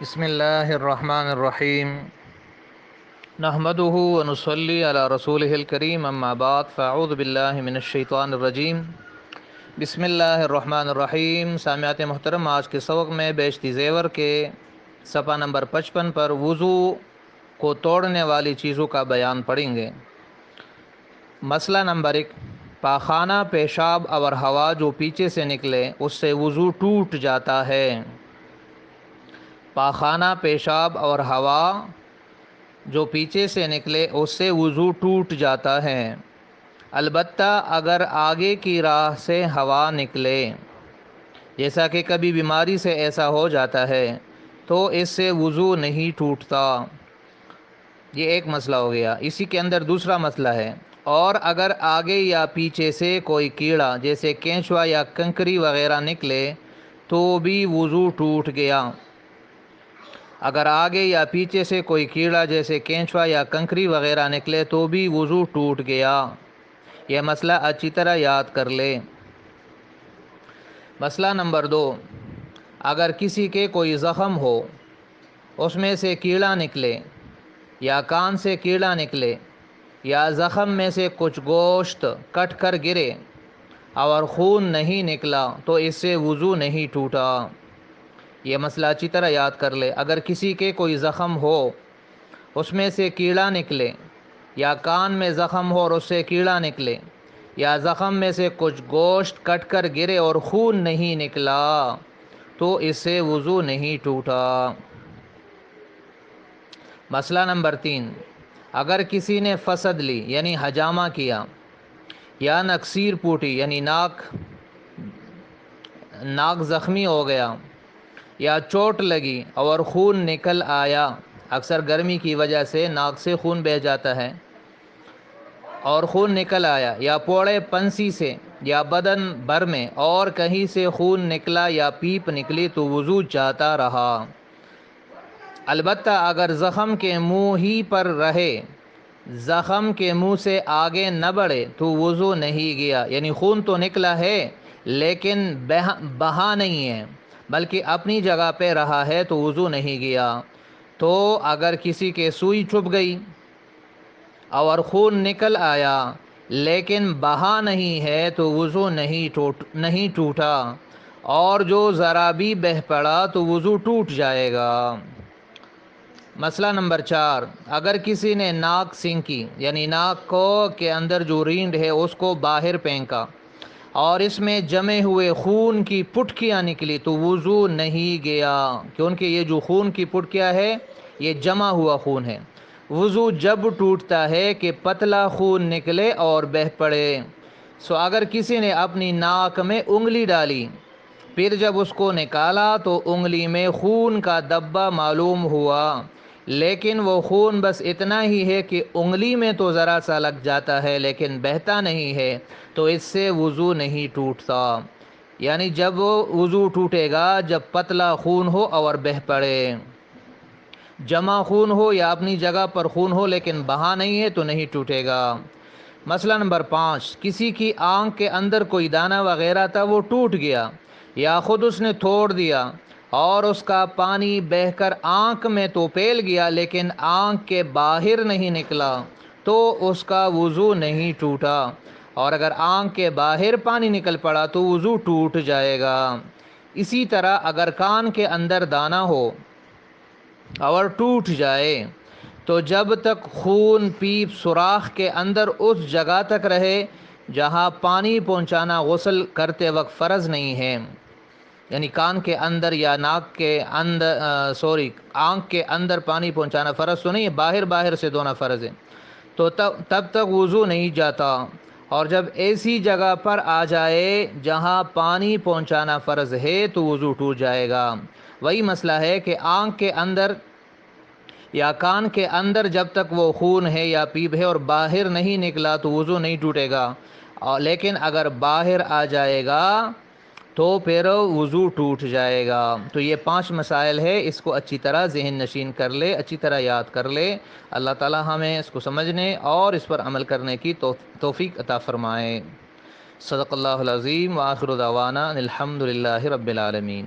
بسم اللہ الرحمن الرحیم نحمدہ ونصلی علی رسولہ الکریم اما بعد فاعوذ باللہ من الشیطان الرجیم بسم اللہ الرحمن الرحیم۔ سامعات محترم، آج کے سبق میں بیشتی زیور کے صفحہ نمبر 55 پر وضو کو توڑنے والی چیزوں کا بیان پڑھیں گے۔ مسئلہ نمبر 1، پاخانہ، پیشاب اور ہوا جو پیچھے سے نکلے اس سے وضو ٹوٹ جاتا ہے۔ پاخانہ، پیشاب اور ہوا جو پیچھے سے نکلے اس سے وضو ٹوٹ جاتا ہے، البتہ اگر آگے کی راہ سے ہوا نکلے، جیسا کہ کبھی بیماری سے ایسا ہو جاتا ہے، تو اس سے وضو نہیں ٹوٹتا۔ یہ ایک مسئلہ ہو گیا۔ اسی کے اندر دوسرا مسئلہ ہے، اور اگر آگے یا پیچھے سے کوئی کیڑا جیسے کینچوا یا کنکری وغیرہ نکلے تو بھی وضو ٹوٹ گیا۔ اگر آگے یا پیچھے سے کوئی کیڑا جیسے کینچوا یا کنکری وغیرہ نکلے تو بھی وضو ٹوٹ گیا۔ یہ مسئلہ اچھی طرح یاد کر لے۔ مسئلہ نمبر 2، اگر کسی کے کوئی زخم ہو، اس میں سے کیڑا نکلے یا کان سے کیڑا نکلے یا زخم میں سے کچھ گوشت کٹ کر گرے اور خون نہیں نکلا تو اس سے وضو نہیں ٹوٹا۔ یہ مسئلہ اچھی طرح یاد کر لے۔ اگر کسی کے کوئی زخم ہو، اس میں سے کیڑا نکلے، یا کان میں زخم ہو اور اس سے کیڑا نکلے، یا زخم میں سے کچھ گوشت کٹ کر گرے اور خون نہیں نکلا تو اس سے وضو نہیں ٹوٹا۔ مسئلہ نمبر 3، اگر کسی نے فسد لی یعنی حجامہ کیا، یا نکسیر پوٹی یعنی ناک زخمی ہو گیا، یا چوٹ لگی اور خون نکل آیا، اکثر گرمی کی وجہ سے ناک سے خون بہہ جاتا ہے اور خون نکل آیا، یا پوڑے پنسی سے یا بدن بھر میں اور کہیں سے خون نکلا یا پیپ نکلی تو وضو جاتا رہا، البتہ اگر زخم کے منہ ہی پر رہے، زخم کے منہ سے آگے نہ بڑھے تو وضو نہیں گیا۔ یعنی خون تو نکلا ہے لیکن بہا نہیں ہے بلکہ اپنی جگہ پہ رہا ہے تو وضو نہیں گیا۔ تو اگر کسی کے سوئی چبھ گئی اور خون نکل آیا لیکن بہا نہیں ہے تو وضو نہیں ٹوٹا، اور جو ذرا بھی بہہ پڑا تو وضو ٹوٹ جائے گا۔ مسئلہ نمبر 4، اگر کسی نے ناک سینکی یعنی ناک کے اندر جو رینڈ ہے اس کو باہر پھینکا اور اس میں جمے ہوئے خون کی پٹکیاں نکلی تو وضو نہیں گیا، کیونکہ یہ جو خون کی پٹکیاں ہے یہ جمع ہوا خون ہے۔ وضو جب ٹوٹتا ہے کہ پتلا خون نکلے اور بہہ پڑے۔ اگر کسی نے اپنی ناک میں انگلی ڈالی، پھر جب اس کو نکالا تو انگلی میں خون کا دبا معلوم ہوا، لیکن وہ خون بس اتنا ہی ہے کہ انگلی میں تو ذرا سا لگ جاتا ہے لیکن بہتا نہیں ہے، تو اس سے وضو نہیں ٹوٹتا۔ یعنی جب وضو ٹوٹے گا جب پتلا خون ہو اور بہہ پڑے، جمع خون ہو یا اپنی جگہ پر خون ہو لیکن بہا نہیں ہے تو نہیں ٹوٹے گا۔ مسئلہ نمبر 5، کسی کی آنکھ کے اندر کوئی دانہ وغیرہ تھا، وہ ٹوٹ گیا یا خود اس نے توڑ دیا اور اس کا پانی بہہ کر آنکھ میں تو پھیل گیا لیکن آنکھ کے باہر نہیں نکلا تو اس کا وضو نہیں ٹوٹا، اور اگر آنکھ کے باہر پانی نکل پڑا تو وضو ٹوٹ جائے گا۔ اسی طرح اگر کان کے اندر دانہ ہو اور ٹوٹ جائے تو جب تک خون پیپ سوراخ کے اندر اس جگہ تک رہے جہاں پانی پہنچانا غسل کرتے وقت فرض نہیں ہے، یعنی کان کے اندر یا آنکھ کے اندر پانی پہنچانا فرض تو نہیں ہے، باہر سے دھونا فرض ہے، تو تب تک وضو نہیں جاتا، اور جب ایسی جگہ پر آ جائے جہاں پانی پہنچانا فرض ہے تو وضو ٹوٹ جائے گا۔ وہی مسئلہ ہے کہ آنکھ کے اندر یا کان کے اندر جب تک وہ خون ہے یا پیپ ہے اور باہر نہیں نکلا تو وضو نہیں ٹوٹے گا، لیکن اگر باہر آ جائے گا تو پھر وضو ٹوٹ جائے گا۔ تو یہ 5 مسائل ہے، اس کو اچھی طرح ذہن نشین کر لے، اچھی طرح یاد کر لے۔ اللہ تعالی ہمیں اس کو سمجھنے اور اس پر عمل کرنے کی توفیق عطا فرمائے۔ صدق اللہ العظیم، وآخر دعوانا الحمد للہ رب العالمین۔